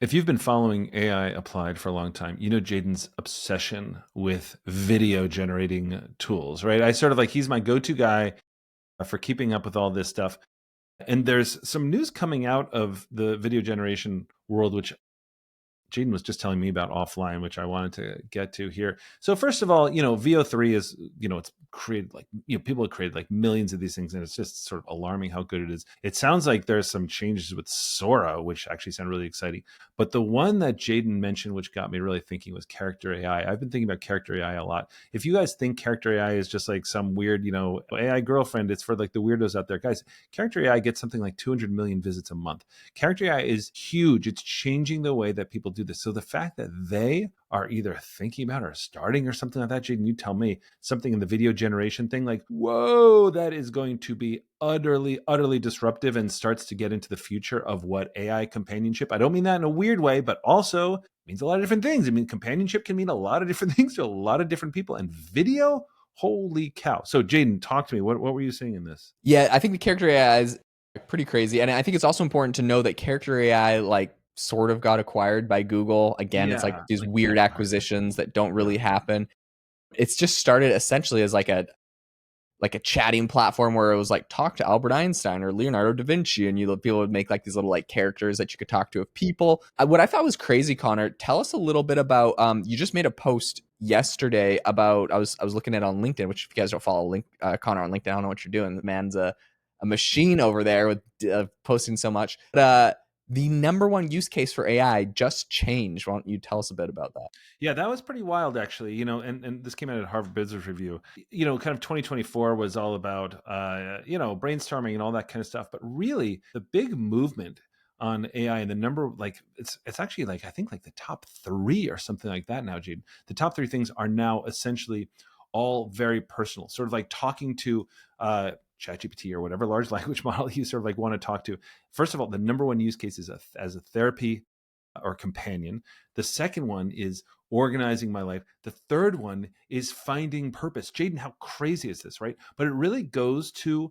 If you've been following AI applied for a long time, you know Jaden's obsession with video generating tools, right? I sort of like he's my go-to guy for keeping up with all this stuff. And there's some news coming out of the video generation world, which Jaden was just telling me about offline, which I wanted to get to here. So first of all, VO3 is, it's created like, people have created like millions of these things, and it's just sort of alarming how good it is. It sounds like there's some changes with Sora, which actually sound really exciting. But the one that Jaden mentioned, which got me really thinking, was character AI. I've been thinking about character AI a lot. If you guys think character AI is just like some weird, AI girlfriend, it's for like the weirdos out there. Guys, character AI gets something like 200 million visits a month. Character AI is huge. It's changing the way that people do this. So the fact that they are either thinking about or starting or something like that, Jaden, you tell me, something in the video generation thing, like, whoa, that is going to be utterly, utterly disruptive and starts to get into the future of what AI companionship. I don't mean that in a weird way, but also means a lot of different things. I mean, companionship can mean a lot of different things to a lot of different people, and video, holy cow. So Jaden, talk to me. What were you saying in this? Yeah, I think the character AI is pretty crazy. And I think it's also important to know that character AI like sort of got acquired by Google. Again, it's like Yeah, these like weird acquisitions that don't really happen. It's just started essentially as like a chatting platform where it was like talk to Albert Einstein or Leonardo da Vinci, and people would make like these little like characters that you could talk to of people. What I thought was crazy, Connor, tell us a little bit about you just made a post yesterday about I was looking at it on LinkedIn, which if you guys don't follow Connor on LinkedIn, I don't know what you're doing. The man's a machine over there with posting so much. But the number one use case for AI just changed. Why don't you tell us a bit about that? Yeah, that was pretty wild, actually. And this came out at Harvard Business Review. Kind of 2024 was all about, brainstorming and all that kind of stuff. But really, the big movement on AI and the number, like, it's actually like, I think like the top three or something like that now, Jade. The top three things are now essentially all very personal, sort of like talking to ChatGPT or whatever large language model you sort of like want to talk to. First of all, the number one use case is as a therapy or companion. The second one is organizing my life. The third one is finding purpose. Jaden, how crazy is this, right? But it really goes to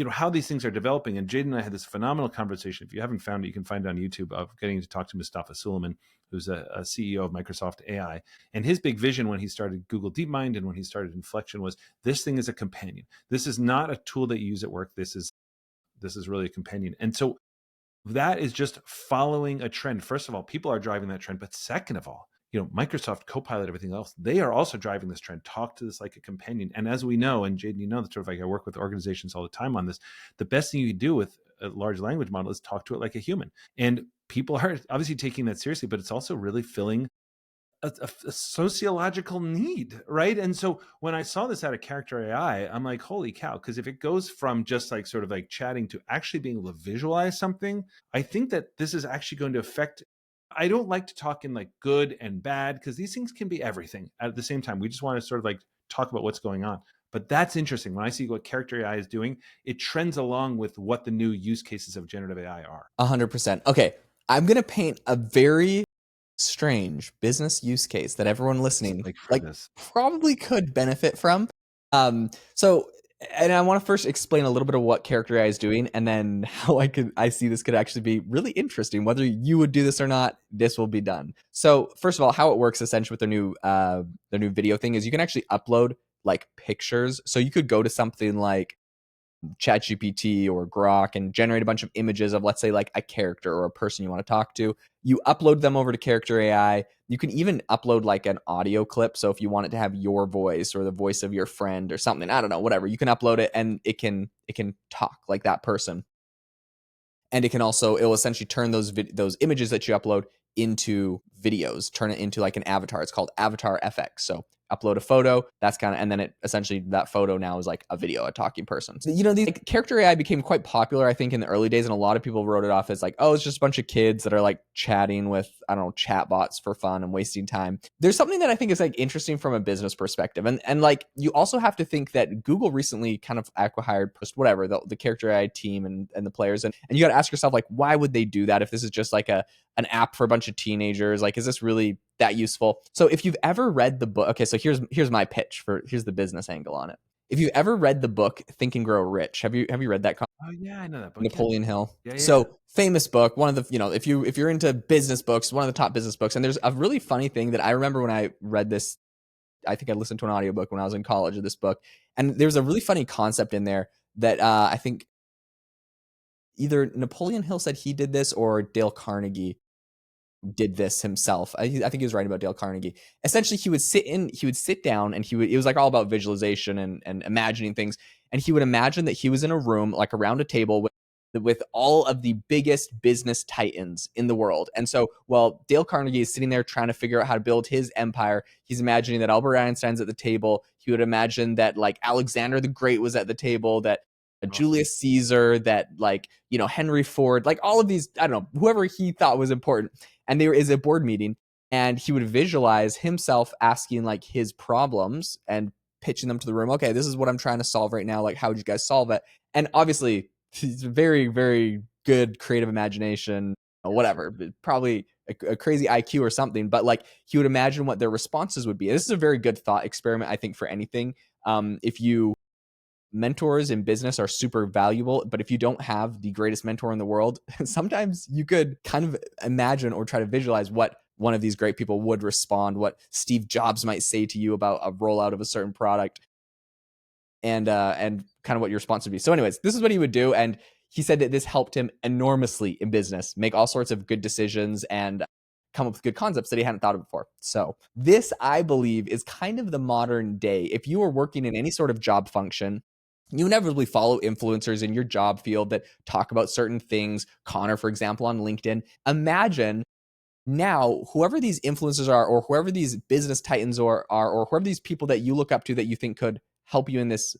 how these things are developing. And Jaden and I had this phenomenal conversation. If you haven't found it, you can find it on YouTube, of getting to talk to Mustafa Suleiman, who's a CEO of Microsoft AI. And his big vision when he started Google DeepMind and when he started Inflection was, this thing is a companion. This is not a tool that you use at work. This is really a companion. And so that is just following a trend. First of all, people are driving that trend. But second of all, Microsoft Copilot, everything else, they are also driving this trend. Talk to this like a companion. And as we know, and Jaden, that sort of like I work with organizations all the time on this, the best thing you can do with a large language model is talk to it like a human. And people are obviously taking that seriously, but it's also really filling a sociological need, right? And so when I saw this out of character AI, I'm like, holy cow, because if it goes from just like sort of like chatting to actually being able to visualize something, I think that this is actually going to affect. I don't like to talk in like good and bad, because these things can be everything at the same time. We just want to sort of like talk about what's going on. But that's interesting. When I see what character AI is doing, it trends along with what the new use cases of generative AI are. 100%. Okay, I'm gonna paint a very strange business use case that everyone listening Like for like this. probably could benefit from. So and I want to first explain a little bit of what character AI is doing, and then how I see this could actually be really interesting. Whether you would do this or not, this will be done. So first of all, how it works essentially with their new video thing is you can actually upload like pictures. So you could go to something like ChatGPT or Grok and generate a bunch of images of, let's say, like a character or a person you want to talk to. You upload them over to Character AI. You can even upload like an audio clip. So if you want it to have your voice or the voice of your friend or something, I don't know, whatever, you can upload it and it can talk like that person. And it'll essentially turn those images that you upload into videos, turn it into like an avatar. It's called Avatar FX. So upload a photo, and then it essentially, that photo now is like a video, a talking person. So, these like, character AI became quite popular, I think, in the early days, and a lot of people wrote it off as like, oh, it's just a bunch of kids that are like chatting with, I don't know, chatbots for fun and wasting time. There's something that I think is like interesting from a business perspective, and like you also have to think that Google recently kind of acquired whatever the character AI team and the players, and you got to ask yourself, like, why would they do that if this is just like an app for a bunch of teenagers? Like, is this really that useful? So if you've ever read the book, okay, so here's my pitch here's the business angle on it. If you ever read the book Think and Grow Rich, have you read that? Oh yeah, I know that book. Yeah, Napoleon Hill. yeah, yeah, yeah. So famous book, one of the, if you're into business books, one of the top business books. And there's a really funny thing that I remember when I read this. I think I listened to an audiobook when I was in college of this book, and there's a really funny concept in there that I think either Napoleon Hill said he did this or Dale Carnegie did this himself. I think he was writing about Dale Carnegie. Essentially, he would sit down, and it was like all about visualization and imagining things. And he would imagine that he was in a room, like around a table with all of the biggest business titans in the world. And so while Dale Carnegie is sitting there trying to figure out how to build his empire, he's imagining that Albert Einstein's at the table. He would imagine that like Alexander the Great was at the table, that Awesome. Julius Caesar, that like, Henry Ford, like all of these, I don't know, whoever he thought was important. And there is a board meeting, and he would visualize himself asking like his problems and pitching them to the room. Okay, this is what I'm trying to solve right now. Like, how would you guys solve it? And obviously, he's a very, very good creative imagination, Yes. whatever, probably a crazy IQ or something. But like, he would imagine what their responses would be. This is a very good thought experiment, I think, for anything. If you mentors in business are super valuable, but if you don't have the greatest mentor in the world, sometimes you could kind of imagine or try to visualize what one of these great people would respond, what Steve Jobs might say to you about a rollout of a certain product, and kind of what your response would be. So anyways, this is what he would do, and he said that this helped him enormously in business, make all sorts of good decisions and come up with good concepts that he hadn't thought of before. So this, I believe, is kind of the modern day. If you are working in any sort of job function, you inevitably follow influencers in your job field that talk about certain things. Connor, for example, on LinkedIn. Imagine now, whoever these influencers are, or whoever these business titans are, or whoever these people that you look up to that you think could help you in this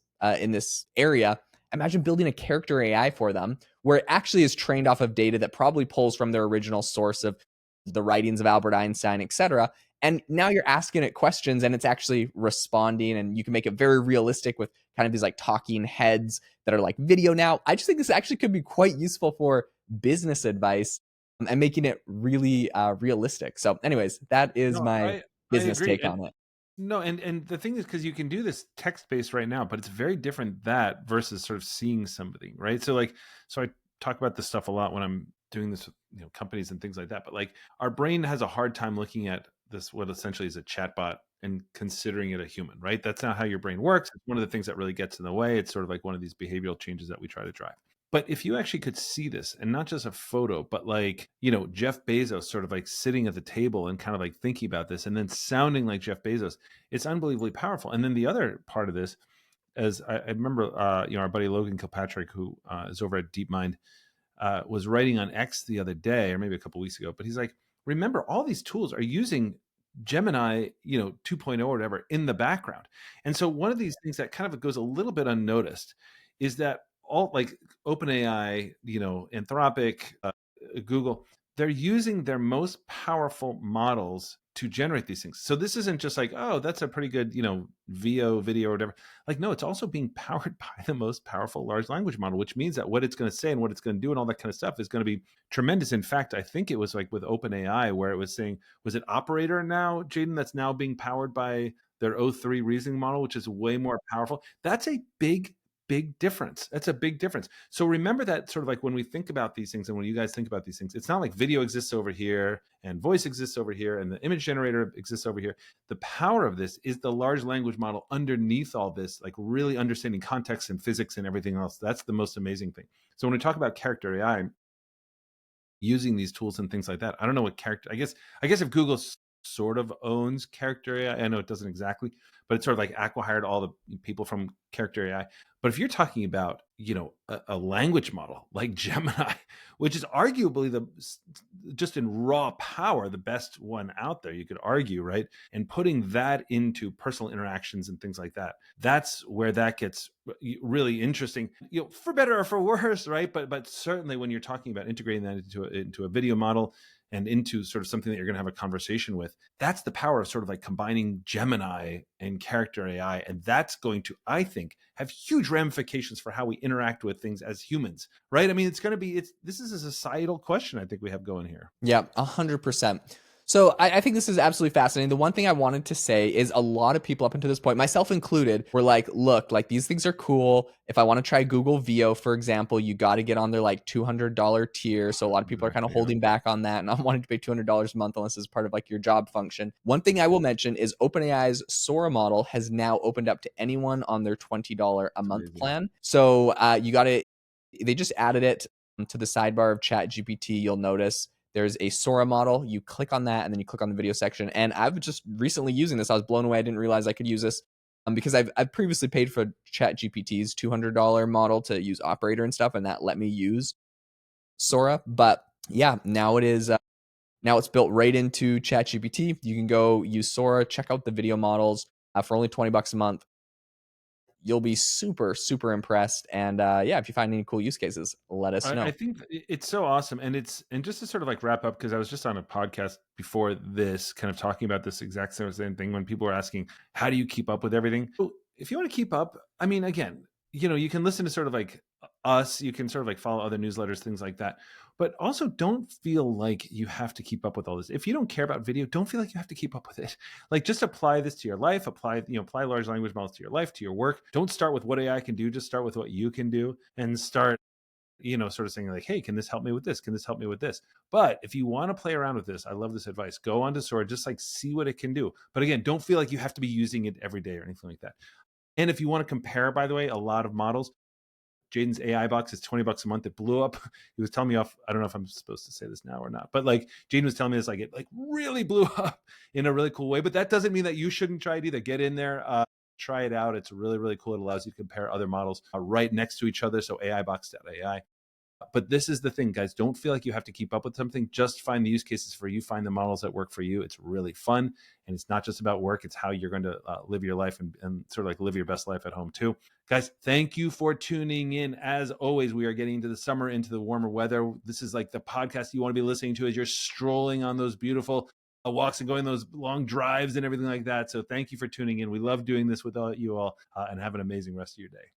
area, imagine building a character AI for them, where it actually is trained off of data that probably pulls from their original source of the writings of Albert Einstein, etc. And now you're asking it questions, and it's actually responding, and you can make it very realistic with kind of these like talking heads that are like video now. I just think this actually could be quite useful for business advice and making it really realistic. So, anyways, that is No, my I business agree. take And on it. no, and the thing is, because you can do this text based right now, but it's very different that versus sort of seeing somebody, right? So like, so I talk about this stuff a lot when I'm doing this with companies and things like that. But like, our brain has a hard time looking at this what essentially is a chatbot and considering it a human, right? That's not how your brain works. It's one of the things that really gets in the way. It's sort of like one of these behavioral changes that we try to drive. But if you actually could see this and not just a photo, but like, Jeff Bezos sort of like sitting at the table and kind of like thinking about this and then sounding like Jeff Bezos, it's unbelievably powerful. And then the other part of this, as I remember, our buddy Logan Kilpatrick, who is over at DeepMind, was writing on X the other day, or maybe a couple weeks ago, but he's like, remember, all these tools are using Gemini, 2.0 or whatever in the background. And so one of these things that kind of goes a little bit unnoticed is that all like OpenAI, Anthropic, Google, they're using their most powerful models to generate these things. So this isn't just like, oh, that's a pretty good, VO video or whatever. Like, no, it's also being powered by the most powerful large language model, which means that what it's going to say and what it's going to do and all that kind of stuff is going to be tremendous. In fact, I think it was like with OpenAI where it was saying, was it Operator now, Jaeden, that's now being powered by their O3 reasoning model, which is way more powerful. That's a big difference. That's a big difference. So remember that sort of like when we think about these things and when you guys think about these things, it's not like video exists over here and voice exists over here and the image generator exists over here. The power of this is the large language model underneath all this, like really understanding context and physics and everything else. That's the most amazing thing. So when we talk about character AI, using these tools and things like that, I don't know what character, I guess if Google sort of owns character AI, I know it doesn't exactly, but it's sort of like acqui-hired all the people from character AI. But if you're talking about, a language model like Gemini, which is arguably just in raw power, the best one out there, you could argue, right? And putting that into personal interactions and things like that, that's where that gets really interesting, for better or for worse, right? But certainly when you're talking about integrating that into a video model and into sort of something that you're going to have a conversation with, that's the power of sort of like combining Gemini and character AI. And that's going to, I think, have huge ramifications for how we interact with things as humans, right? I mean, this is a societal question I think we have going here. Yeah, 100%. So I think this is absolutely fascinating. The one thing I wanted to say is a lot of people up until this point, myself included, were like, look, like these things are cool. If I want to try Google VO, for example, you got to get on their like $200 tier. So a lot of people are kind of Exactly. Yeah. holding back on that and not wanting to pay $200 a month unless it's part of like your job function. One thing I will mention is OpenAI's Sora model has now opened up to anyone on their $20 a It's month amazing. plan. So you got to, they just added it to the sidebar of Chat GPT. You'll notice there's a Sora model. You click on that and then you click on the video section. And I've just recently using this. I was blown away. I didn't realize I could use this because I've previously paid for Chat GPT's $200 model to use Operator and stuff, and that let me use Sora. But yeah, now it is. Now it's built right into Chat GPT. You can go use Sora, check out the video models for only $20 a month. You'll be super, super impressed. And yeah, if you find any cool use cases, let us I know. think it's so awesome, and just to sort of like wrap up, because I was just on a podcast before this, kind of talking about this exact same thing. When people were asking, "How do you keep up with everything?" So if you want to keep up, I mean, again, you can listen to sort of like us, you can sort of like follow other newsletters, things like that, but also don't feel like you have to keep up with all this. If you don't care about video, don't feel like you have to keep up with it. Like just apply this to your life, apply large language models to your life, to your work. Don't start with what AI can do, just start with what you can do, and start sort of saying like, hey, can this help me with this? Can this help me with this? But if you want to play around with this, I love this advice. Go onto Sora, just like see what it can do. But again, don't feel like you have to be using it every day or anything like that. And if you want to compare, by the way, a lot of models, Jaden's AI box is $20 a month. It blew up. He was telling me off. I don't know if I'm supposed to say this now or not, but like Jaden was telling me this, like it like really blew up in a really cool way. But that doesn't mean that you shouldn't try it either. Get in there, try it out. It's really, really cool. It allows you to compare other models right next to each other. So AIbox.ai. But this is the thing, guys. Don't feel like you have to keep up with something. Just find the use cases for you. Find the models that work for you. It's really fun. And it's not just about work. It's how you're going to live your life and sort of like live your best life at home too. Guys, thank you for tuning in. As always, we are getting into the summer, into the warmer weather. This is like the podcast you want to be listening to as you're strolling on those beautiful walks and going those long drives and everything like that. So thank you for tuning in. We love doing this with you all, and have an amazing rest of your day.